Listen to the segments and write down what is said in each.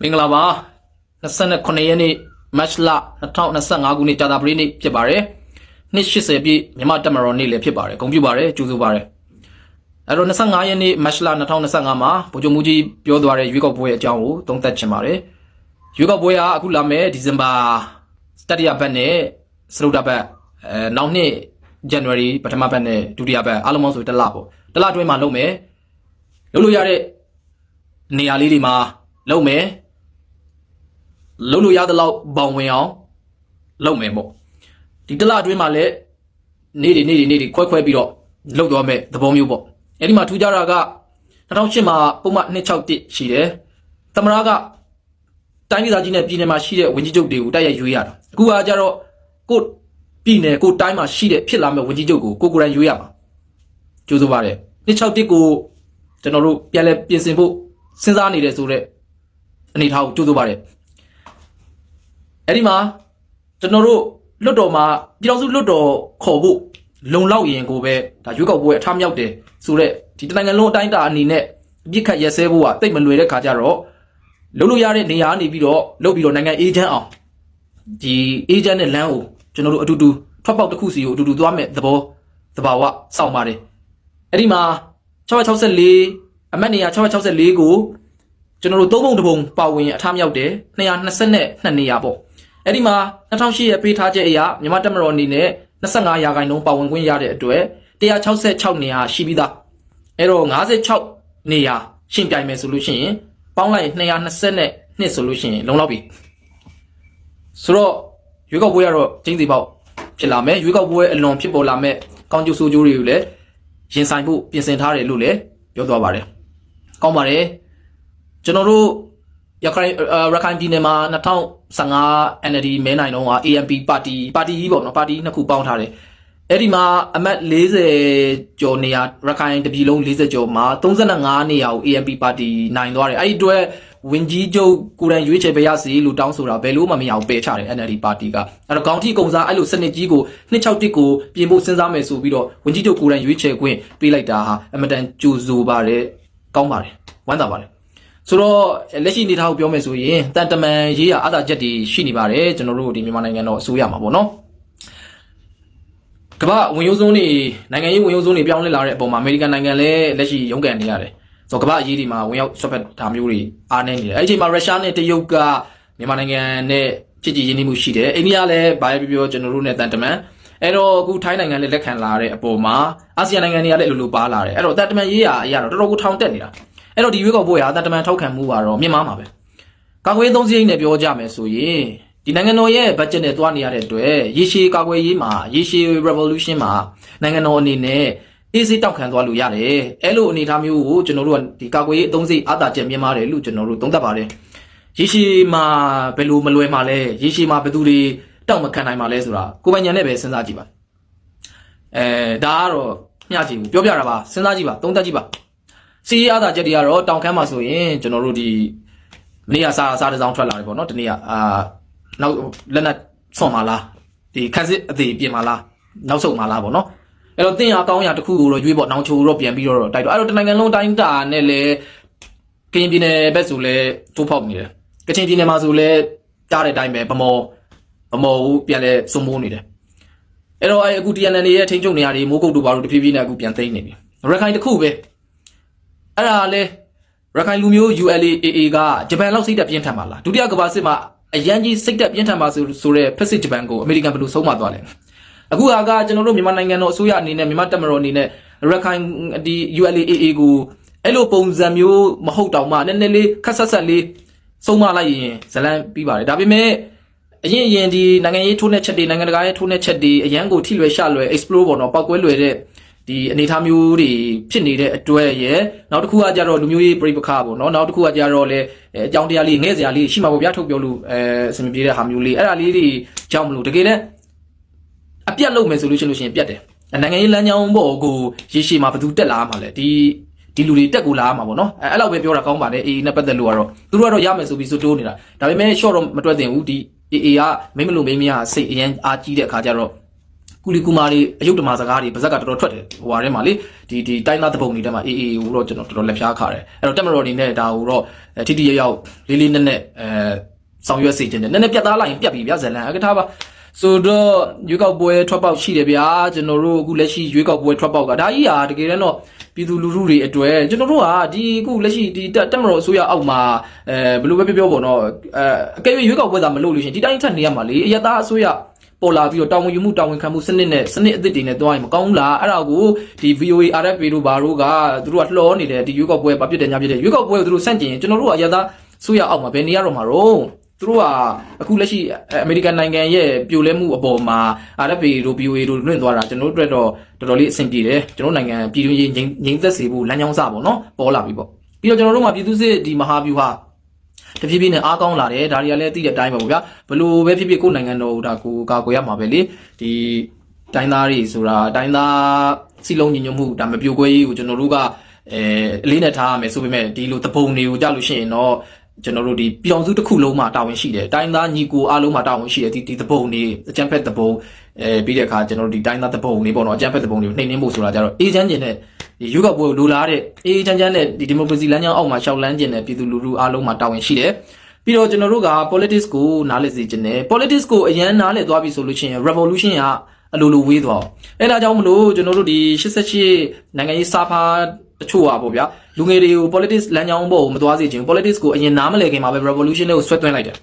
မင်္ဂလာပါ29ရက်နေ့မတ်လ2025ခုနှစ်ကြာသပတေးနေ့ဖြစ်ပါတယ်နှစ်80ပြည့်မြန်မာတက်မတော်နေ့လည်းဖြစ်ပါတယ်ဂုဏ်ပြုပါတယ်ကြိုဆိုပါတယ်အဲ့တော့25ရက်နေ့မတ်လ2025မှာဗိုလ်ချုပ်မှုကြီးပြောသွားတဲ့ရွေးကောက်ပွဲအကြောင်းကိုသုံးသပ်ချင်ပါတယ်ရွေးကောက်ပွဲကအခုလာမယ့်ဒီဇင်ဘာတတိယပတ်နဲ့စတုတ္ထပတ်နောက်နှစ်ဇန်နဝါရီပထမပတ်နဲ့ဒုတိယပတ်အားလုံးပေါင်းဆိုတစ်လပေါ့တစ်လအတွင်းမှာလုပ်မယ်လုပ်လို့ရတဲ့နေရာလေးတွေမှာလုပ်မယ်လုံးလို့ရတဲ့လောက်ပေါင်ဝင်အောင်လုပ်မယ်ပေါ့ဒီတလအတွင်းမှာလည်းနေ့တွေခွဲပြီးတော့လုပ်သွားမယ်သဘောမျိုးပေါ့အဲ့ဒီမှာထူးခြားတာက2008မှာပုံမှန်261ရှိတယ်သမရကတိုင်းဒေသကြီးနဲ့ပြည်နယ်မှာရှိတဲ့ဝန်ကြီးချုပ်တွေကိုတိုက်ရိုက်ရွေးရတာအခုကကြတော့ကိုပြည်နယ်ကိုတိုင်းမှာရှိတဲ့ဖြစ်လာမဲ့ဝန်ကြီးချုပ်ကိုကိုယ်တိုင်ရွေးရမှာကြိုးစားပါတယ်261ကိုကျွန်တော်တို့ပြန်လဲပြင်ဆင်ဖို့စဉ်းစားနေတယ်ဆိုတော့အနေထားကိုကြိုးစားပါတယ်အဲ့ဒီမှာကျွန်တော်တို့လွတ်တော်မှာပြည်တော်စုလွတ်တော်ခေါ်ဖို့လုံလောက်ရင်ကိုပဲဒါရွေးကောက်ပွဲအထမြောက်တယ်ဆိုတော့ဒီတနိုင်ငံလုံးအတိုင်းအတာအနေနဲ့အပြစ်ခတ်ရက်စဲဖို့ကတိတ်မလွယ်တဲ့ခါကျတော့လုပ်လို့ရတဲ့နေရာနေပြီးတော့လုပ်ပြီးတော့နိုင်ငံအေဂျင့်အောင်ဒီအေဂျင့်နဲ့လမ်းကိုကျွန်တော်တို့အတူတူထွက်ပေါက်တစ်ခုစီကိုအတူတူသွားမဲ့သဘာဝစောင့်ပါတယ်အဲ့ဒီမှာ664အမတ်နေရာ664ကိုကျွန်တော်တို့သုံးပုံတစ်ပုံပါဝင်အထမြောက်တယ်222နေရာပေါ့အဲ့ဒီမှာ2008ရဲ့ပေးထားချက်အရမြန်မာတက်မတော်အနေနဲ့25ရာခိုင်နှုန်းပါဝင်ခွင့်ရတဲ့အတွက်166နေရာရှိပြီးသားအဲ့တော့56နေရာရှင်းပြိုင်မယ်ဆိုလို့ရှိရင်ပေါင်းလိုက်222ဆိုလို့ရှိရင်လုံလောက်ပြီဆိုတော့ရွေးကောက်ပွဲကတော့ကျင်းစီပေါက်ဖြစ်လာမယ်ရွေးကောက်ပွဲအလွန်ဖြစ်ပေါ်လာမဲ့ကောင်းကျိုးဆိုးကျိုးတွေကိုလည်းရင်ဆိုင်ဖို့ပြင်ဆင်ထားတယ်လို့လည်းပြောသွားပါတယ်ကောင်းပါတယ်ကျွန်တော်တို့ရခိုင်ပြည်နယ်မှာ2015 NLD မဲနိုင်တော့က ANP ပါတီကြီးပေါ့နော်ပါတီနှစ်ခုပေါင်းထားတယ်အဲ့ဒီမှာအမတ်40ကျော်နေရာရခိုင်တပြည်လုံး40ကျော်မှာ35နေရာကို ANP ပါတီနိုင်သွားတယ်အဲ့ဒီအတွက်ဝင်ကြီးချုပ်ကိုယ်တိုင်ရွေးချယ်ပေးရစီလို့တောင်းဆိုတာဘယ်လို့မှမရအောင်ပယ်ချတယ် NLD ပါတီကအဲ့တော့ကောင်တီကုံစားအဲ့လိုစနစ်ကြီးကို261ကိုပြင်ဖို့စဉ်းစားမယ်ဆိုပြီးတော့ဝင်ကြီးချုပ်ကိုယ်တိုင်ရွေးချယ်ခွင့်ပေးလိုက်တာဟာအမတန်ကြိုဆိုပါတယ်ကောင်းပါတယ်ဝမ်းသာပါတယ်ဆိုတော့လက်ရှိအနေထားကိုပြောမယ်ဆိုရင်တန်တမန်ရေးရအားသာချက်တွေရှိနေပါတယ်ကျွန်တော်တို့ဒီမြန်မာနိုင်ငံတော့အစိုးရမှာပေါ့နော်ကမ္ဘာဝင်ရိုးစုံတွေနိုင်ငံရေးဝင်ရိုးစုံတွေပြောင်းလဲလာတဲ့အပေါ်မှာအမေရိကန်နိုင်ငံလည်းလက်ရှိရုန်းကန်နေရတယ်ဆိုတော့ကမ္ဘာအရေးတွေမှာဝင်ရောက်ဆွတ်ဖက်တာမျိုးတွေအားနေနေတယ်အဲ့ဒီအချိန်မှာရုရှားနဲ့တရုတ်ကမြန်မာနိုင်ငံနဲ့ချစ်ကြည်ရင်းနှီးမှုရှိတယ်အိန္ဒိယလည်းဘာပဲပြောကျွန်တော်တို့နဲ့တန်တမန်အဲ့တော့အခုထိုင်းနိုင်ငံလည်းလက်ခံလာတဲ့အပေါ်မှာအာဆီယံနိုင်ငံတွေကလည်းအလိုလိုပါလာတယ်အဲ့တော့တန်တမန်ရေးရအရာတော့တော်တော်ကိုထောင်တက်နေတာအဲ့တော့ဒီရွေးကောက်ပွဲဟာတန်တမန်ထောက်ခံမှုကတော့မြင့်မားမှာပဲကာကွယ်ရေးသုံးစရိတ်နဲ့ပြောကြမယ်ဆိုရင်ဒီနိုင်ငံတော်ရဲ့ budget နဲ့တွားနေရတဲ့အတွက်ရေရှည်ကာကွယ်ရေးမှာရေရှည် revolution မှာနိုင်ငံတော်အနေနဲ့အေးစိတောက်ခံသွားလို့ရတယ်အဲ့လိုအနေအထားမျိုးကိုကျွန်တော်တို့ကဒီကာကွယ်ရေးအသုံးစရိတ်အားသာချက်မြင့်မားတယ်လို့ကျွန်တော်တို့သုံးသပ်ပါတယ်ရေရှည်မှာဘယ်လိုမလွယ်မှာလဲရေရှည်မှာဘယ်သူတွေတောက်မခံနိုင်မှာလဲဆိုတာကိုယ်ပိုင်ဉာဏ်နဲ့ပဲစဉ်းစားကြည့်ပါဒါကတော့မျှကြည့်ဘူးပြောပြတာပါစဉ်းစားကြည့်ပါသုံးသပ်ကြည့်ပါစီးအားသာချက်တွေကတော့တောင်ခမ်းမှာဆိုရင်ကျွန်တော်တို့ဒီမနေ့ကစားတစ်စောင်းထွက်လာတယ်ပေါ့နော်ဒီနေ့ကနောက်လက်နက်ဆွန်ပါလားဒီခန်းစစ်အသေးပြင်ပါလားနောက်ဆုံးပါလားပေါ့နော်အဲ့တော့တင်ရကောင်းရတစ်ခုကိုတော့ရွေးပေါ့နောင်ချိုတော့ပြန်ပြီးတော့တိုက်တော့အဲ့တော့တနိုင်ငံလုံးတိုင်းတာနဲ့လေကရင်ပြည်နယ်ဘက်ဆိုလဲတိုးဖောက်နေတယ်ကချင်ပြည်နယ်မှာဆိုလဲကြားတဲ့အတိုင်းပဲဗမော်ဦးပြန်လဲစုံမိုးနေတယ်အဲ့တော့အခု TNN ရဲ့ထိန်းချုပ်နေရာတွေမိုးကုတ်တို့ဘာလို့တဖြည်းဖြည်းနဲ့အခုပြန်သိမ်းနေပြီရခိုင်တစ်ခုပဲအဲ့ဒါလေရခိုင်လူမျိုး ULA/AA ကဂျပန်လောက်စိတ်တက်ပြင်းထန်ပါလားဒုတိယကမ္ဘာစစ်မှာအရန်ကြီးစိတ်တက်ပြင်းထန်ပါဆိုတဲ့ဖက်စစ်ဂျပန်ကိုအမေရိကန်ဘယ်လိုဆုံးမသွားလဲအခုကကျွန်တော်တို့မြန်မာနိုင်ငံတော်အစိုးရအနေနဲ့မြန်မာတပ်မတော်အနေနဲ့ရခိုင်ဒီ ULA/AA ကိုအဲ့လိုပုံစံမျိုးမဟုတ်တောင်မှနည်းနည်းလေးခက်ဆက်လေးဆုံးမလိုက်ရင်ဇလန်းပြီးပါတယ်ဒါပေမဲ့အရင်ဒီနိုင်ငံရေးထိုးနှက်ချက်တွေနိုင်ငံတကာရဲ့ထိုးနှက်ချက်တွေအရန်ကိုထိလွယ်ရှလွယ် explore ပေါ့နော်ပောက်ကွဲလွယ်တဲ့ဒီအနေအထားမျိုးတွေဖြစ်နေတဲ့အတွက်ရဲ့နောက်တစ်ခုကကြတော့လူမျိုးရေးပြိပခါပေါ့နော်နောက်တစ်ခုကကြတော့လေအကြောင်းတရားလေးငဲ့စရာလေးရှိမှာပေါ့ဗျာထုတ်ပြောလို့အဆင်မပြေတဲ့ဟာမျိုးလေးအဲ့ဒါလေးတွေကြောက်မလို့တကယ်လည်းအပြတ်လုပ်မယ်ဆိုလို့ရှိရင်ပြတ်တယ်နိုင်ငံရေးလမ်းကြောင်းပေါ်ကိုရေရှည်မှာဘယ်သူတက်လာမှာလဲဒီလူတွေတက်ကိုလာမှာပေါ့နော်အဲ့လောက်ပဲပြောတာကောင်းပါတယ် AA နဲ့ပတ်သက်လို့ကတော့သူတို့ကတော့ရမယ်ဆိုပြီးစွတ်တိုးနေတာဒါပေမဲ့ short တော့မတွက်တင်ဘူးဒီ AA ကမင်းမလို့မင်းမရစိတ်အရင်အားကြီးတဲ့အခါကျတော့ကူ ကူလီကူမာတွေအယုတ်တမာစကားတွေပါဇက်ကတော်တော်ထွက်တယ်ဟိုဟာထဲမှာလေဒီတိုင်းသားတပုံတွေထဲမှာအေးအေးဟိုတော့ကျွန်တော်တော်တော်လက်ဖျားခါတယ်အဲ့တော့တက်မတော်နေနဲ့ဒါဟိုတော့ထိထိရောက်လေးလေးနက်နက်ဆောင်ရွက်စေခြင်းနဲ့နည်းနည်းပြတ်သားလိုက်ရင်ပြတ်ပြီဗျာဇလန်အကထားပါဆိုတော့ရွေးကောက်ပွဲထွက်ပေါက်ရှိတယ်ဗျာကျွန်တော်တို့အခုလက်ရှိရွေးကောက်ပွဲထွက်ပေါက်ကဒါကြီးဟာတကယ်တော့ပြည်သူလူထုတွေအတွက်ကျွန်တော်တို့ဟာဒီအခုလက်ရှိဒီတက်မတော်အစိုးရအောက်မှာဘယ်လိုပဲပြောပေါ့နော်အကယ်၍ရွေးကောက်ပွဲသာမလုပ်လို့ရှင်ဒီတိုင်းထက်နေရမှာလေအရသားအစိုးရပေါ်လာပြီးတော့တာဝန်ယူမှုတာဝန်ခံမှုစနစ်နဲ့စနစ်အသစ်တွေနဲ့တွားရင်မကောင်းဘူးလားအဲ့ဒါကိုဒီ VOA RFA တို့ဘာတို့ကသူတို့ကလှော်နေတယ်ဒီရွေးကောက်ပွဲဘာဖြစ်တယ်ညာဖြစ်တယ်ရွေးကောက်ပွဲကိုသူတို့စန့်ကျင်ရင်ကျွန်တော်တို့ကအရသားအစိုးရအောက်မှာဘယ်နေရတော့မှာတော့သူတို့ကအခုလက်ရှိအမေရိကန်နိုင်ငံရဲ့ပြိုလဲမှုအပေါ်မှာ RFA တို့ VOA တို့လွင့်သွားတာကျွန်တော်တို့အတွက်တော့တော်တော်လေးအဆင်ပြေတယ်ကျွန်တော်နိုင်ငံပြည်တွင်းရေးငြိမ်သက်စေဖို့လမ်းကြောင်းစပေါ့နော်ပေါ်လာပြီပေါ့ပြီးတော့ကျွန်တော်တို့မှာပြည်သူစစ်ဒီမဟာဗျူဟာတဖြည်းဖြည်းနဲ့အားကောင်းလာတယ်ဒါတွေကလည်းသိတဲ့အတိုင်းပဲပေါ့ဗျာဘလို့ပဲဖြစ်ဖြစ်ကိုယ်နိုင်ငံတော်ဒါကိုကာကွယ်ရမှာပဲလေဒီတိုင်းသားတွေဆိုတာတိုင်းသားစီလုံးညီညွတ်မှုဒါမပြိုကွဲရေးကိုကျွန်တော်တို့ကအလေးနဲ့ထားရမယ်ဆိုပေမဲ့ဒီလိုတပုံတွေကိုကြားလို့ရှိရင်တော့ကျွန်တော်တို့ဒီပြည်အောင်စုတစ်ခုလုံးမှာတာဝန်ရှိတယ်တိုင်းသားညီကိုအားလုံးမှာတာဝန်ရှိတယ်ဒီတပုံတွေအကြမ်းဖက်တပုံပြီးတဲ့အခါကျွန်တော်တို့ဒီတိုင်းသားတပုံတွေပေါ့နော်အကြမ်းဖက်တပုံတွေကိုနှိမ်နှင်းဖို့ဆိုတာကြတော့အေးချမ်းကျင်တဲ့ဒီရွေးကောက်ပွဲကိုလိုလားတဲ့အေးချမ်းနဲ့ဒီမိုကရေစီလမ်းကြောင်းအောက်မှာရှောက်လန်းကျင်တဲ့ပြည်သူလူထုအားလုံးမှာတာဝန်ရှိတယ်ပြီးတော့ကျွန်တော်တို့က politics ကိုနားလည်စေချင်တယ် politics ကိုအရန်နားလည်သွားပြီဆိုလို့ရှိရင် revolution ကအလိုလိုဝေးသွားအဲ့ဒါကြောင့်မလို့ကျွန်တော်တို့ဒီ88နိုင်ငံရေးစာဖာတချို့ပါပေါ့ဗျာလူငယ်တွေကို politics လမ်းကြောင်းပေါ်ကိုမသွားစေချင် politics ကိုအရင်နားမလည်ခင်မှာပဲ revolution တွေကိုဆွဲသွင်းလိုက်တယ်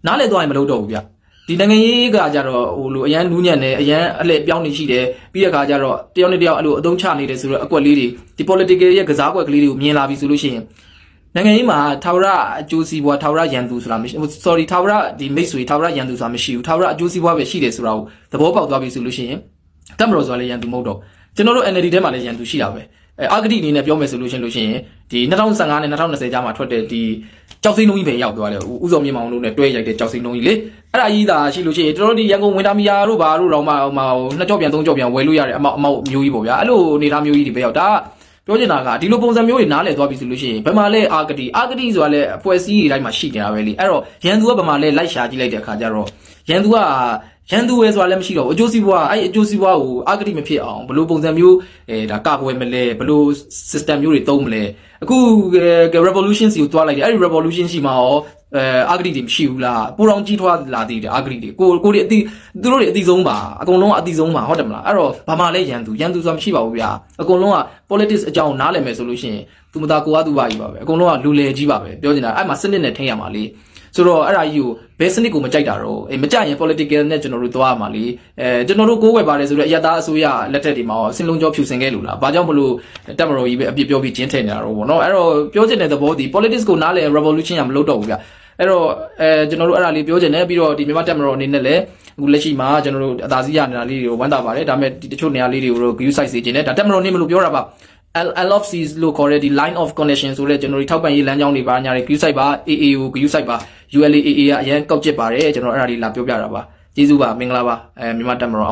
နားလည်သွားရင်မလုပ်တော့ဘူးဗျဒီနိုင်ငံရေးကကြတော့ဟိုလိုအရန်နူးညံ့တယ်အရန်အလှည့်ပြောင်းနေရှိတယ်ပြီးတဲ့အခါကျတော့တယောက်နဲ့တယောက်အဲ့လိုအသုံးချနေတယ်ဆိုတော့အကွက်လေးတွေဒီ political ရဲ့ကစားကွက်ကလေးတွေကိုမြင်လာပြီဆိုလို့ရှိရင်နိုင်ငံရေးမှာထာဝရအကျိုးစီးပွားထာဝရရန်သူဆိုတာမရှိ sorry ထာဝရဒီမိတ်ဆွေထာဝရရန်သူဆိုတာမရှိဘူးထာဝရအကျိုးစီးပွားပဲရှိတယ်ဆိုတာကိုသဘောပေါက်သွားပြီဆိုလို့ရှိရင်တက်မတော်ဆိုတာလည်းရန်သူမဟုတ်တော့ကျွန်တော်တို့ NLD ထဲမှာလည်းရန်သူရှိတာပဲအာဂတိအနေနဲ့ပြောမယ်ဆိုလို့ရှိရင်ဒီ2015နဲ့2020ကြားမှာထွက်တဲ့ဒီကြောက်စိမ့်လုံးကြီးပဲရောက်သွားတယ်ဥစော်မြင့်မောင်တို့နဲ့တွဲရိုက်တဲ့ကြောက်စိမ့်လုံးကြီးလေအဲ့ဒါကြီးသာရှိလို့ရှိရင်ကျွန်တော်တို့ဒီရန်ကုန်ဝင်တာမီယာတို့ဘာတို့တော့မှနှစ်ကြော့ပြန်သုံးကြော့ပြန်ဝယ်လို့ရတဲ့အမောက်မျိုးကြီးပေါ့ဗျာအဲ့လိုအနေထားမျိုးကြီးတွေပဲရောက်ဒါပြောချင်တာကဒီလိုပုံစံမျိုးတွေနားလည်သွားပြီဆိုလို့ရှိရင်ဘယ်မှာလဲအာဂတိဆိုတာလဲအဖွဲ့အစည်းတွေတိုင်းမှာရှိနေတာပဲလေအဲ့တော့ရန်သူကဘယ်မှာလဲလိုက်ရှာကြည့်လိုက်တဲ့အခါကျတော့ရန်သူဝဲဆိုတာလည်းမရှိတော့ဘူးအကျိုးစီးပွားအဲ့အကျိုးစီးပွားကိုအာဂတိမဖြစ်အောင်ဘယ်လိုပုံစံမျိုးဒါကာကွယ်မလဲဘယ်လို system မျိုးတွေသုံးမလဲအခု revolution စီကိုတွားလိုက်တယ်အဲ့ဒီ revolution ရှိမှာရောအာဂတိတွေမရှိဘူးလားပူတော်ကြီးထွားလာသေးတယ်အာဂတိတွေကိုတွေအတိသူတို့တွေအတိဆုံးပါအကုန်လုံးကအတိဆုံးပါဟုတ်တယ်မလားအဲ့တော့ဘာမှလဲရန်သူဆိုတာမရှိပါဘူးဗျာအကုန်လုံးက politics အကြောင်းနားလည်မယ်ဆိုလို့ရှိရင်သူမသားကိုသူပါကြီးပါပဲအကုန်လုံးကလူလေကြီးပါပဲပြောနေတာအဲ့မှာစနစ်နဲ့ထိန်းရမှာလေဆိုတော့အဲ့ဒါကြီးကိုဘယ်စနစ်ကိုမကြိုက်တာတော့မကြိုက်ရင် political နဲ့ကျွန်တော်တို့သွားရမှာလေကျွန်တော်တို့ကိုးဝယ်ပါတယ်ဆိုတော့အရသားအစိုးရလက်ထက်တွေမှာစင်လုံးကြောဖြူစင်ခဲ့လို့လားဘာကြောင့်မလို့တက်မတော်ကြီးပဲအပြစ်ပြောပြီးကျင်းထည့်နေတာတော့ဗောနော်အဲ့တော့ပြောချင်တဲ့သဘောဒီ politics ကိုနားလည် revolution ရမလုပ်တော့ဘူးဗျအဲ့တော့ကျွန်တော်တို့အဲ့ဒါလေးပြောချင်တယ်ပြီးတော့ဒီမြန်မာတက်မတော်အနေနဲ့လည်းအခုလက်ရှိမှာကျွန်တော်တို့အသာစီးရနေတာလေးတွေကိုဝမ်းသာပါတယ်ဒါပေမဲ့ဒီတချို့နေရာလေးတွေကိုတော့ view site စေချင်တယ်ဒါတက်မတော်နေမလို့ပြောတာပါLFCs လို့ခေါ်တဲ့ဒီ line of connection ဆိုတဲ့ကျွန်တော်တို့ထောက်ပံ့ရေးလမ်းကြောင်းတွေပါညာတွေ view site ပါ AA ကို view site ပါ ULAA ကအရင်ကောက်ကျစ်ပါတယ်ကျွန်တော်အဲ့ဒါလေးလာပြောပြတာပါကျေးဇူးပါမင်္ဂလာပါမြန်မာတက်မတော်